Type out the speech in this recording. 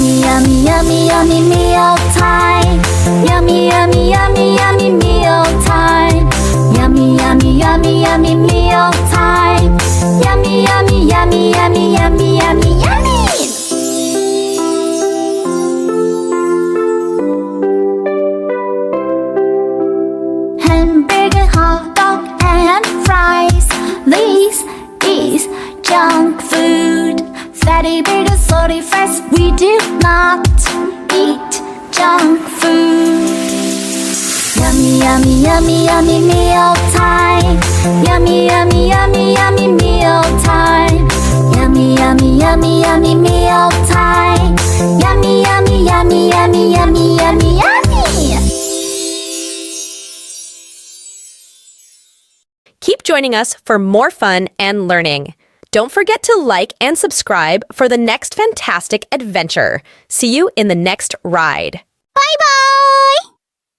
Yummy, yummy, yummy, yummy mealtime. Yummy, yummy, yummy, yummy mealtime. Yummy, yummy, yummy, yummy mealtime. Yummy, yummy, yummy, yummy, yummy, yummy, yummy. Hamburger, hot dog, and fries. This is junk food. Fatty burgers, salty fries. We do not eat junk food. Yummy, yummy, yummy, yummy mealtime. Yummy, yummy, yummy, yummy mealtime. Yummy, yummy, yummy, yummy mealtime. Yummy, yummy, yummy, yummy, yummy, yummy, yummy. Keep joining us for more fun and learning. Don't forget to like and subscribe for the next fantastic adventure. See you in the next ride. Bye-bye.